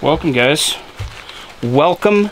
Welcome, guys. Welcome.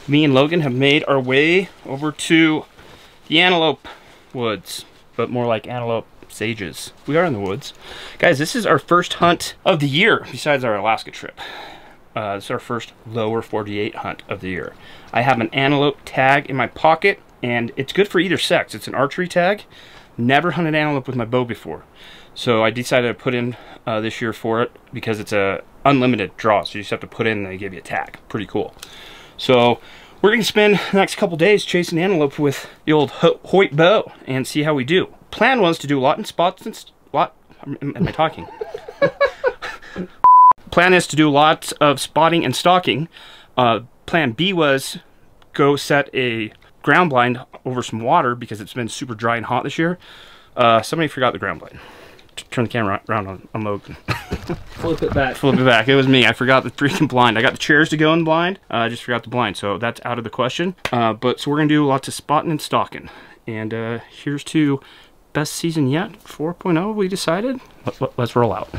Me and Logan have made our way over to the Antelope woods, but more like antelope sages. We are in the woods. Guys, this is our first hunt of the year, besides our Alaska trip. This is our first lower 48 hunt of the year. I have an antelope tag in my pocket, and it's good for either sex. It's an archery tag. Never hunted antelope with my bow before. So I decided to put in this year for it because it's a unlimited draw. So you just have to put in and they give you a tag. Pretty cool. So we're going to spend the next couple days chasing antelope with the old Hoyt bow and see how we do. Plan was to do lot and spots and... Am I talking? Plan is to do lots of spotting and stalking. Plan B was go set a ground blind over some water because it's been super dry and hot this year. Somebody forgot the ground blind. Turn the camera around on Logan. Flip it back. Flip it back. It was me. I forgot the freaking blind. I got the chairs to go in the blind. I just forgot the blind, so that's out of the question. So we're gonna do lots of spotting and stalking. And here's to best season yet, 4.0. We decided. Let's roll out.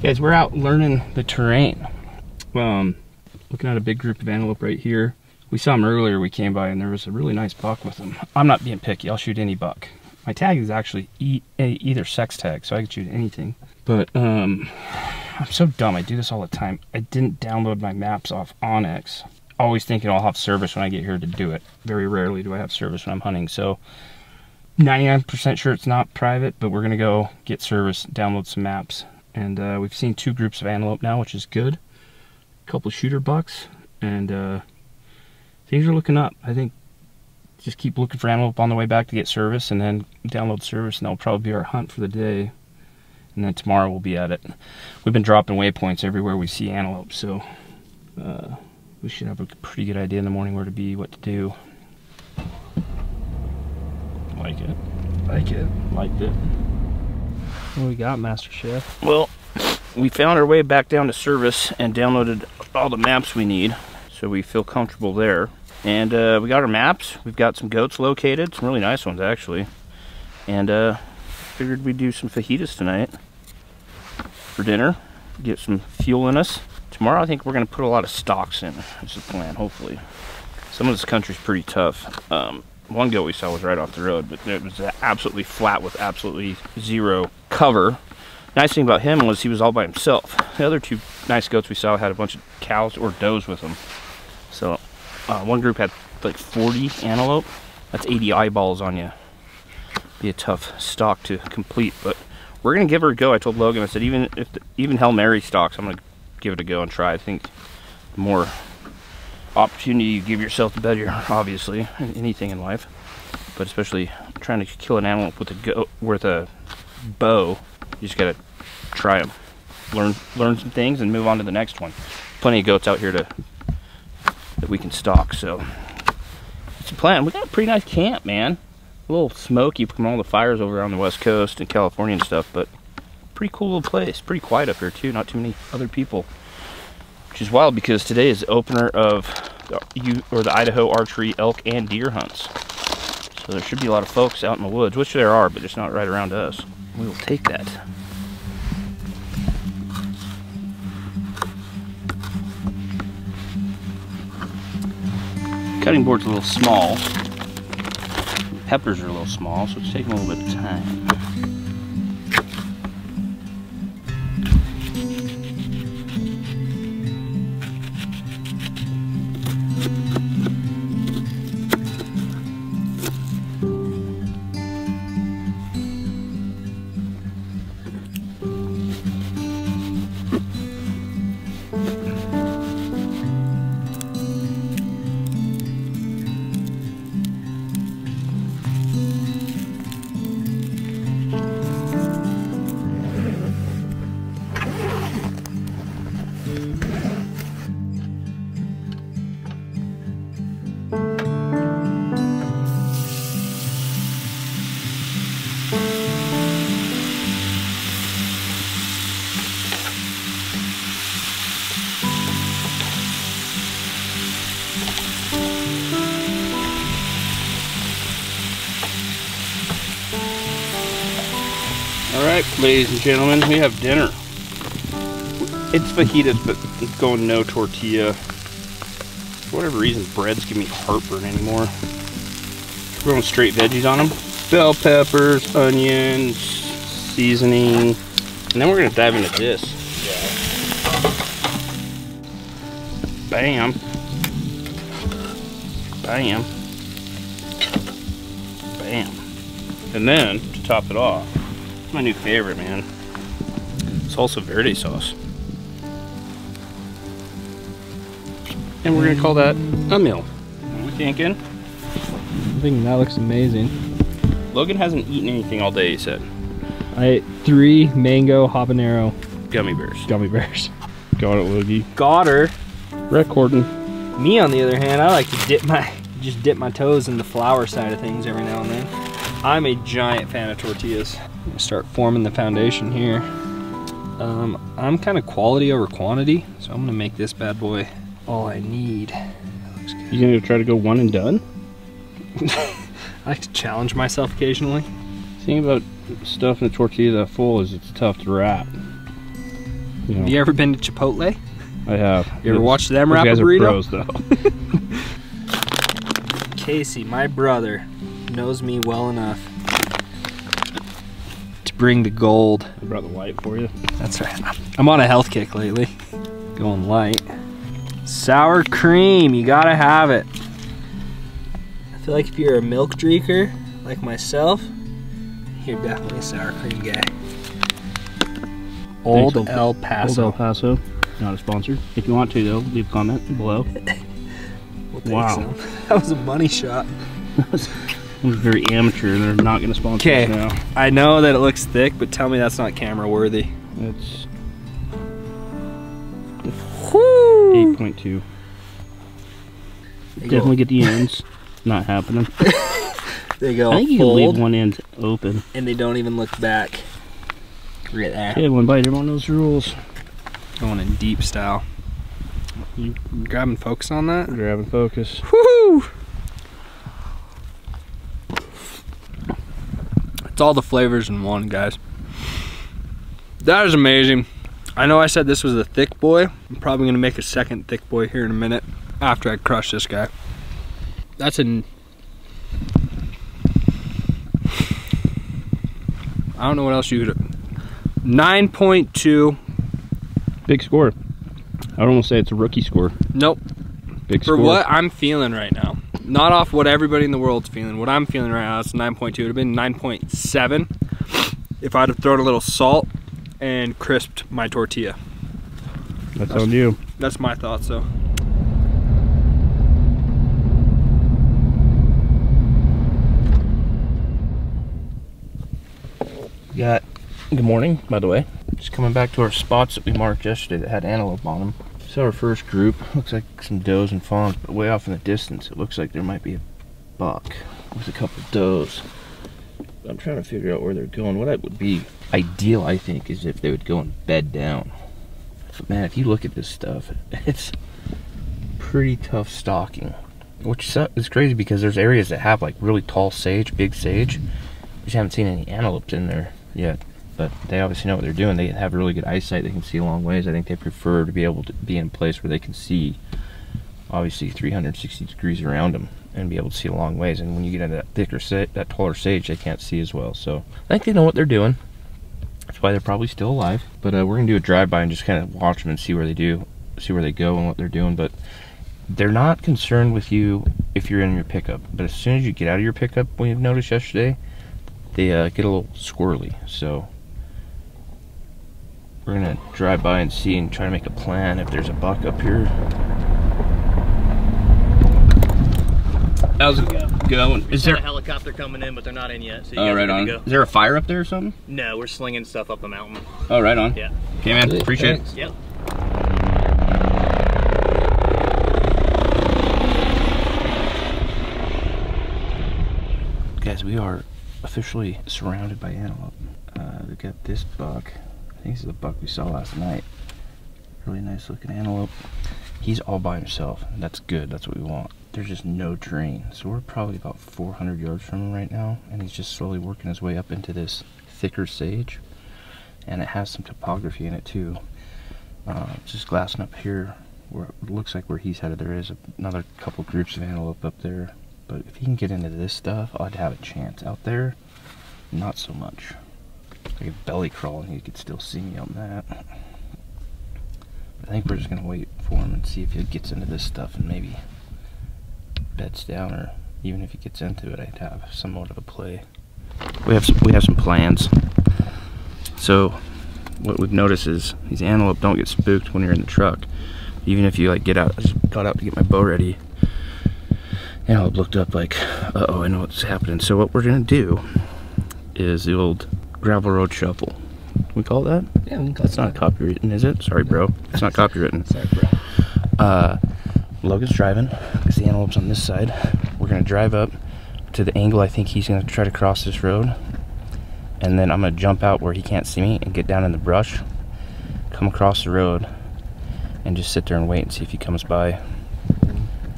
Guys, we're out learning the terrain. Looking at a big group of antelope right here. We saw them earlier, we came by, and there was a really nice buck with them. I'm not being picky, I'll shoot any buck. My tag is actually either sex tag, so I can shoot anything. But I'm so dumb, I do this all the time. I didn't download my maps off OnX. Always thinking I'll have service when I get here to do it. Very rarely do I have service when I'm hunting, so 99% sure it's not private, but we're gonna go get service, download some maps. And we've seen 2 groups of antelope now, which is good. A couple of shooter bucks, and things are looking up. I think just keep looking for antelope on the way back to get service, and then download service, and that'll probably be our hunt for the day. And then tomorrow we'll be at it. We've been dropping waypoints everywhere we see antelope, so we should have a pretty good idea in the morning where to be, what to do. Like it. Like it. Liked it. What do we got, Master Chef? Well, we found our way back down to service and downloaded all the maps we need, so we feel comfortable there. And we got our maps. We've got some goats located, some really nice ones actually. And figured we'd do some fajitas tonight for dinner, get some fuel in us. Tomorrow I think we're going to put a lot of stalks in, is the plan, hopefully. Some of this country's pretty tough. One goat we saw was right off the road, but it was absolutely flat with absolutely zero cover. Nice thing about him was he was all by himself. The other 2 nice goats we saw had a bunch of cows or does with them. So one group had like 40 antelope. That's 80 eyeballs on you. Be a tough stalk to complete, but we're gonna give her a go. I told Logan, I said even Hail Mary stalks, I'm gonna give it a go and try. I think the more opportunity you give yourself, the better, obviously, anything in life, but especially trying to kill an antelope with a bow, you just gotta try them, learn some things, and move on to the next one. Plenty of goats out here that we can stalk, so it's a plan. We got a pretty nice camp, man. A little smoky from all the fires over on the west coast and California and stuff, but pretty cool little place. Pretty quiet up here too, not too many other people. Which is wild because today is the opener of the Idaho archery elk and deer hunts. So there should be a lot of folks out in the woods, which there are, but just not right around us. We will take that. Cutting board's a little small. Peppers are a little small, so it's taking a little bit of time. Ladies and gentlemen, we have dinner. It's fajitas, but it's going no tortilla. For whatever reason, breads give me heartburn anymore. We're going straight veggies on them. Bell peppers, onions, seasoning, and then we're gonna dive into this. Bam. Bam. Bam. And then, to top it off, my new favorite, man, salsa verde sauce. And we're gonna call that a meal. What are we thinking? I think that looks amazing. Logan hasn't eaten anything all day, he said. I ate 3 mango habanero Gummy bears. gummy bears. Got it, Logie. Got her. Recording. Me, on the other hand, I like to just dip my toes in the flour side of things every now and then. I'm a giant fan of tortillas. I'm gonna start forming the foundation here. I'm kind of quality over quantity, so I'm gonna make this bad boy all I need. That looks good. You gonna try to go one and done? I like to challenge myself occasionally. The thing about stuffing a tortilla that full is it's tough to wrap. You know, Have you ever been to Chipotle? I have. You ever watched them Those wrap a guys are burrito? pros, though. Casey, my brother, knows me well enough to bring the gold. I brought the light for you. That's right. I'm on a health kick lately. Going light. Sour cream, you gotta have it. I feel like if you're a milk drinker, like myself, you're definitely a sour cream guy. Old Thanks, El Paso. Old El Paso. Not a sponsor. If you want to, though, leave a comment below. We'll take Wow. some. That was a money shot. It was very amateur, and they're not going to sponsor us now. I know that it looks thick, but tell me that's not camera worthy. It's Woo! 8.2. Definitely get the ends. Not happening. They go I think you can fold, leave one end open. and they don't even look back. Right there. Okay, one bite. Everyone knows the rules. Going in deep style. You grabbing focus on that? Grabbing focus. Woohoo! It's all the flavors in one, guys. That is amazing. I know I said this was a thick boy. I'm probably gonna make a second thick boy here in a minute after I crush this guy. That's an... I don't know what else you could... 9.2. Big score. I would almost say it's a rookie score. Nope. Big For score. what I'm feeling right now, not off what everybody in the world's feeling, what I'm feeling right now, it's 9.2. It would have been 9.7 if I'd have thrown a little salt and crisped my tortilla. That's on you. That's my thoughts, though. Got good morning, by the way. Just coming back to our spots that we marked yesterday that had antelope on them. So our first group looks like some does and fawns, but way off in the distance it looks like there might be a buck with a couple does. I'm trying to figure out where they're going. What would be ideal, I think, is if they would go and bed down. But man, if you look at this stuff, it's pretty tough stalking, which is crazy because there's areas that have like really tall sage, big sage. You just haven't seen any antelopes in there yet, but they obviously know what they're doing. They have really good eyesight. They can see a long ways. I think they prefer to be able to be in a place where they can see obviously 360 degrees around them and be able to see a long ways. And when you get into that thicker that taller sage, they can't see as well. So I think they know what they're doing. That's why they're probably still alive. But we're gonna do a drive-by and just kind of watch them and see where they go and what they're doing. But they're not concerned with you if you're in your pickup. But as soon as you get out of your pickup, we've noticed yesterday, they get a little squirrely. So we're gonna drive by and see and try to make a plan if there's a buck up here. How's it going? Is there a helicopter coming in, but they're not in yet, so you guys right are on. good to go. Is there a fire up there or something? No, we're slinging stuff up the mountain. Oh, right on. Yeah. Okay, man. Appreciate it. Yep. Guys, we are officially surrounded by antelope. We've got this buck. I think this is the buck we saw last night. Really nice looking antelope. He's all by himself. That's good. That's what we want. There's just no terrain. So we're probably about 400 yards from him right now, and he's just slowly working his way up into this thicker sage. and it has some topography in it too. Just glassing up here where it looks like where he's headed. There is another couple groups of antelope up there, but if he can get into this stuff, I'd have a chance. Out there, not so much. I could belly crawl and he could still see me on that. I think we're just gonna wait for him and see if he gets into this stuff and maybe beds down, or even if he gets into it, I'd have somewhat of a play. We have some plans. So what we've noticed is these antelope don't get spooked when you're in the truck. Even if you like get out, I just got out to get my bow ready. Antelope looked up like, uh-oh, I know what's happening. So what we're gonna do is the old gravel road shuffle. Can we call it that? Yeah, we can call That's not copywritten, is it? Sorry, bro. It's not copywritten. Sorry, bro. Logan's driving, because the antelope's on this side. We're gonna drive up to the angle I think he's gonna try to cross this road, and then I'm gonna jump out where he can't see me and get down in the brush, come across the road, and just sit there and wait and see if he comes by.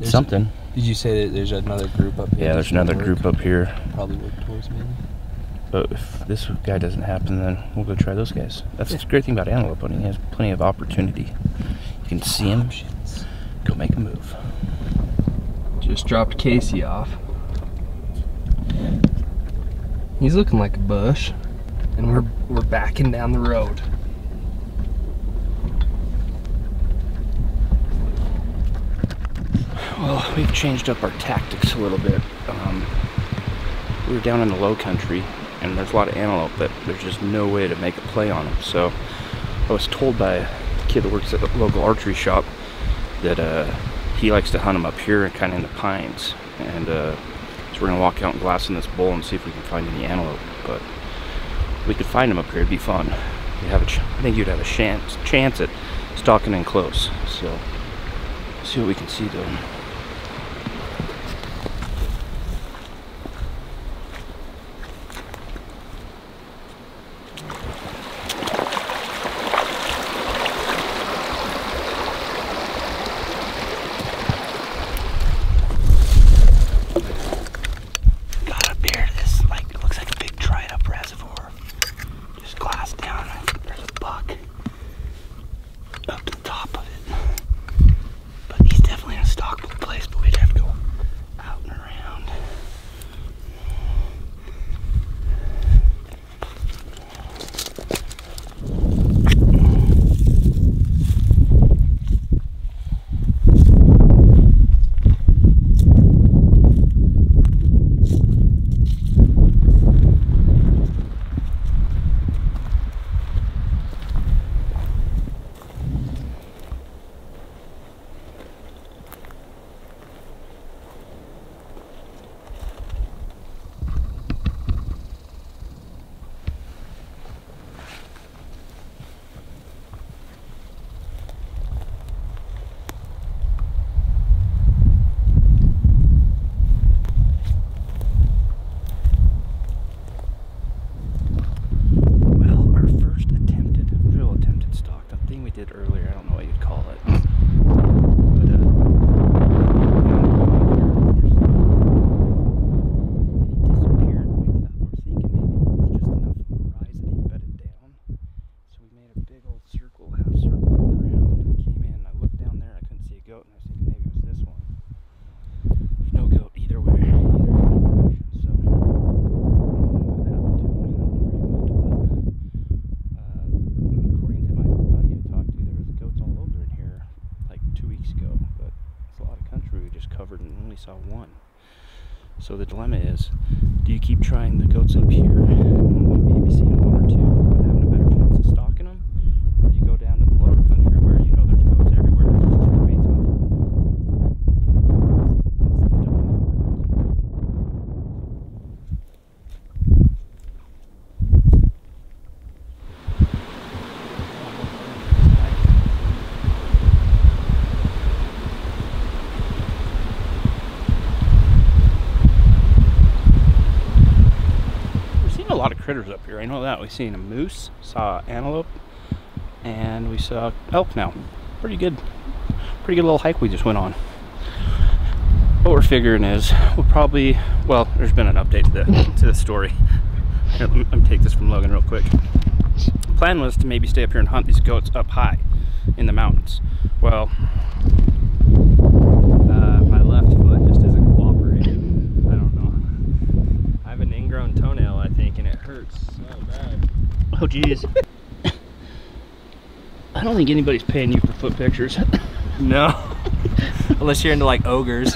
Something. Did you say that there's another group up here? Yeah, there's another group up here. Probably work towards maybe. But if this guy doesn't happen, then we'll go try those guys. That's the great thing about antelope hunting. He has plenty of opportunity. You can see him, go make a move. Just dropped Casey off. He's looking like a bush, and we're backing down the road. Well, we've changed up our tactics a little bit. We were down in the low country, and there's a lot of antelope, but there's just no way to make a play on them. So I was told by a kid that works at the local archery shop that he likes to hunt them up here and kind of in the pines. And so we're gonna walk out and glass in this bowl and see if we can find any antelope. But if we could find them up here, it'd be fun. I think you'd have a chance at stalking in close. So see what we can see though. Saw one. So the dilemma is, do you keep trying the goats up here and maybe seeing one or two but having a better chance of stalking them, or do you go down to the lower country where you know there's goats everywhere and it's just way tougher? A lot of critters up here. I know that. We've seen a moose, saw antelope, and we saw elk now. Pretty good little hike we just went on. What we're figuring is we'll probably, well, there's been an update to the story. Here, let me take this from Logan real quick. plan was to maybe stay up here and hunt these goats up high in the mountains. Well, my left foot just isn't cooperating. I don't know. I have an ingrown toenail, I think, and it hurts so bad. Oh geez. I don't think anybody's paying you for foot pictures. No. Unless you're into like ogres.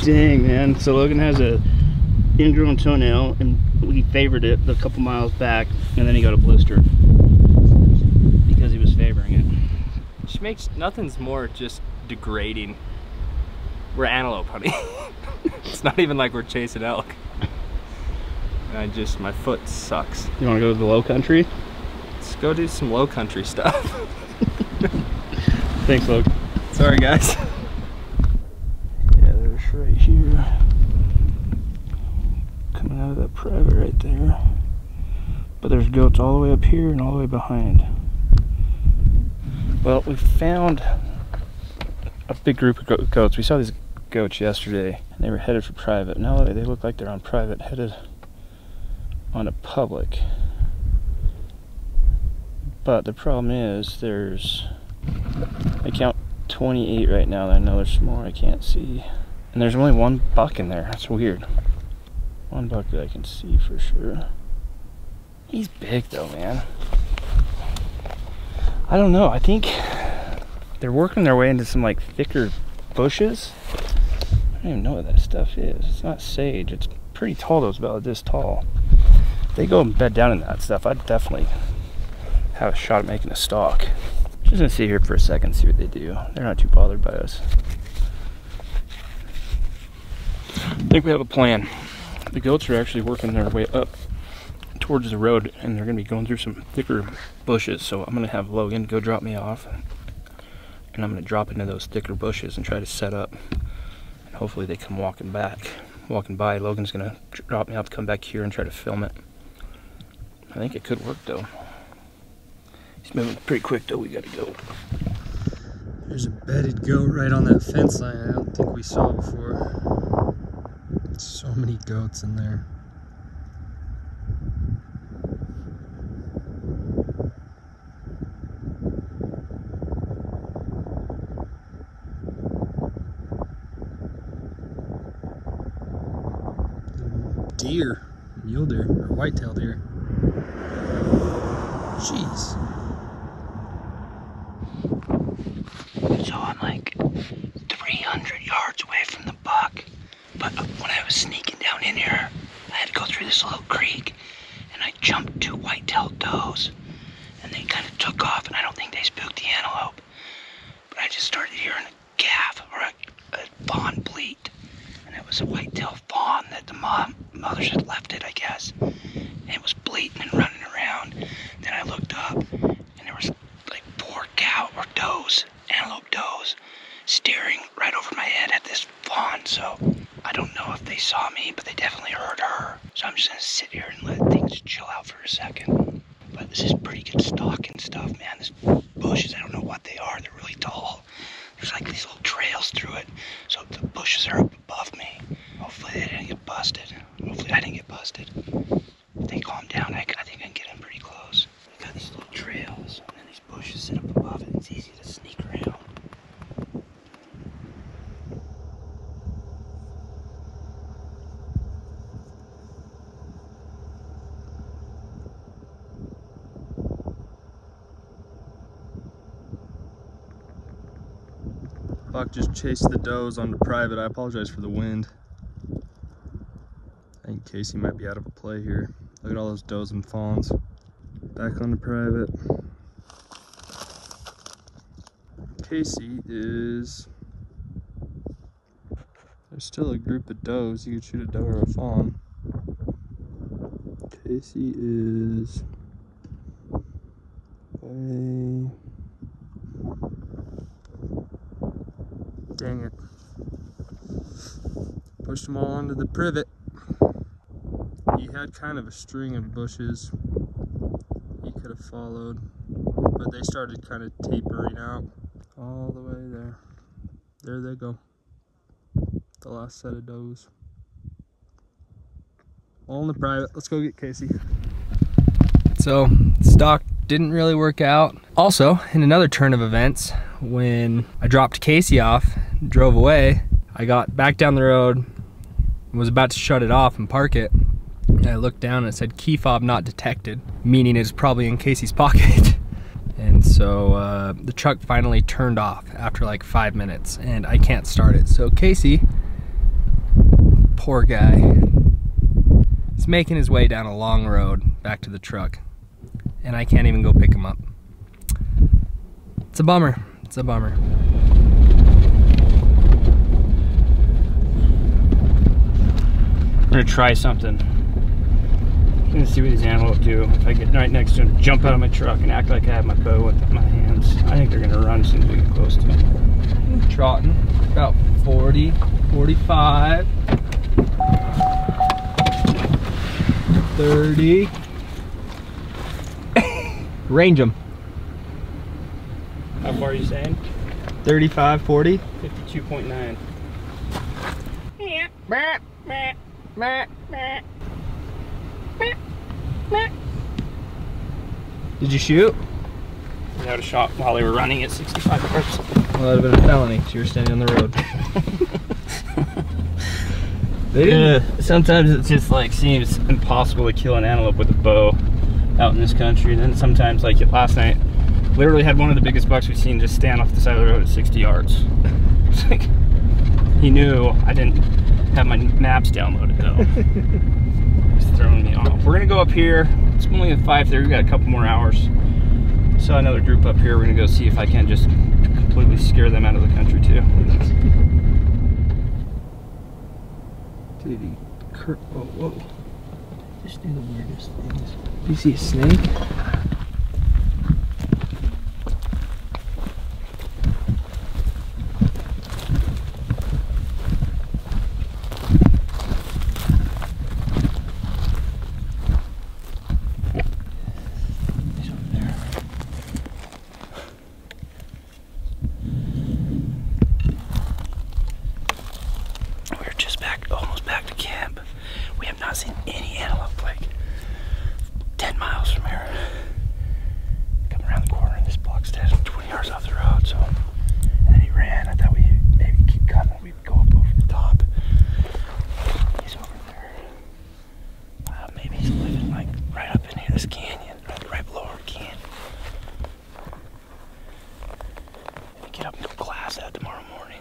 Dang, man. So Logan has a ingrown toenail, and we favored it a couple miles back, and then he got a blister because he was favoring it. Which makes nothing's more just degrading. We're antelope hunting. It's not even like we're chasing elk. And my foot sucks. You want to go to the low country? Let's go do some low country stuff. Thanks, Logan. Sorry, guys. Yeah, there's right here. Coming out of that private right there. But there's goats all the way up here and all the way behind. Well, we found a big group of goats. We saw these goats yesterday, and they were headed for private. Now they look like they're on private, headed on a public. But the problem is I count 28 right now. I know there's more I can't see. And there's only one buck in there. That's weird. One buck that I can see for sure. He's big though, man. I don't know. I think they're working their way into some like thicker bushes. I don't even know what that stuff is. It's not sage. It's pretty tall though. It's about this tall. If they go and bed down in that stuff, I'd definitely have a shot at making a stalk. Just gonna sit here for a second, see what they do. They're not too bothered by us. I think we have a plan. The goats are actually working their way up towards the road, and they're gonna be going through some thicker bushes. So I'm gonna have Logan go drop me off, and I'm gonna drop into those thicker bushes and try to set up. And hopefully they come walking by. Logan's gonna drop me off, come back here and try to film it. I think it could work though. He's moving pretty quick though. We gotta go. There's a bedded goat right on that fence line I don't think we saw before. So many goats in there. Deer, mule deer, or whitetail deer. Jeez. So I'm like 300 yards away from the buck, but when I was sneaking down in here, I had to go through this little creek, and I jumped 2 whitetail does, and they kind of took off, and I don't think they spooked the antelope, but I just started hearing a calf or a fawn bleat, and it was a whitetail fawn that the mothers had left it, I guess, and it was bleating and running around. Then I looked up, and there was like 4 cow or does, antelope does, staring right over my head at this fawn. So I don't know if they saw me, but they definitely heard her. So I'm just gonna sit here and let things chill out for a second. But this is pretty good stalking stuff, man. This bushes, I don't know what they are. They're really tall. There's like these little trails through it. So the bushes are up above me. Hopefully they didn't get busted. Hopefully I didn't get busted. If they calm down, I think I can get in pretty close. We got these little trails, and then these bushes sit up above it. It's easy to sneak around. Buck just chased the does onto private. I apologize for the wind. I think Casey might be out of a play here. Look at all those does and fawns. Back on the private. Casey is... There's still a group of does. You could shoot a doe or a fawn. Casey is... Dang it. Pushed them all onto the privet. He had kind of a string of bushes he could have followed, but they started kind of tapering out all the way there. There they go. The last set of does. All in the private. Let's go get Casey. So stock didn't really work out. Also, in another turn of events, when I dropped Casey off, drove away, I got back down the road, was about to shut it off and park it, and I looked down and it said key fob not detected, meaning it's probably in Casey's pocket. And so the truck finally turned off after like 5 minutes, and I can't start it. So Casey, poor guy, is making his way down a long road back to the truck, and I can't even go pick him up. It's a bummer. It's a bummer. I'm gonna try something. I'm gonna see what these antelope do. If I get right next to them, jump out of my truck and act like I have my bow with my hands. I think they're gonna run as soon as we get close to them. Trotting about 40, 45, 30. Range them. How far are you saying? 35, 40. 52.9. Did you shoot? I got a shot while they were running at 65 yards. Well, that would have been a felony because you were standing on the road. Sometimes it just like seems impossible to kill an antelope with a bow out in this country. And then sometimes, like last night, literally had one of the biggest bucks we've seen just stand off the side of the road at 60 yards. It's like, he knew I didn't have my maps downloaded though. He's throwing me off. We're gonna go up here. It's only at 5:30. We got a couple more hours. Saw another group up here. We're gonna go see if I can just completely scare them out of the country too. Dude, whoa, whoa. Just do the weirdest things. Do you see a snake? Almost back to camp. We have not seen any antelope like 10 miles from here. Come around the corner and this block's dead 20 yards off the road, so. And then he ran. I thought we'd maybe keep coming. We'd go up over the top. He's over there. Maybe he's living like right up in here, this canyon, right below our canyon. Get up and go glass that tomorrow morning.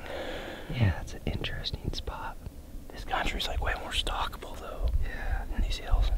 Yeah, that's an interesting spot. This country's like way more stockable though. Yeah. In these hills.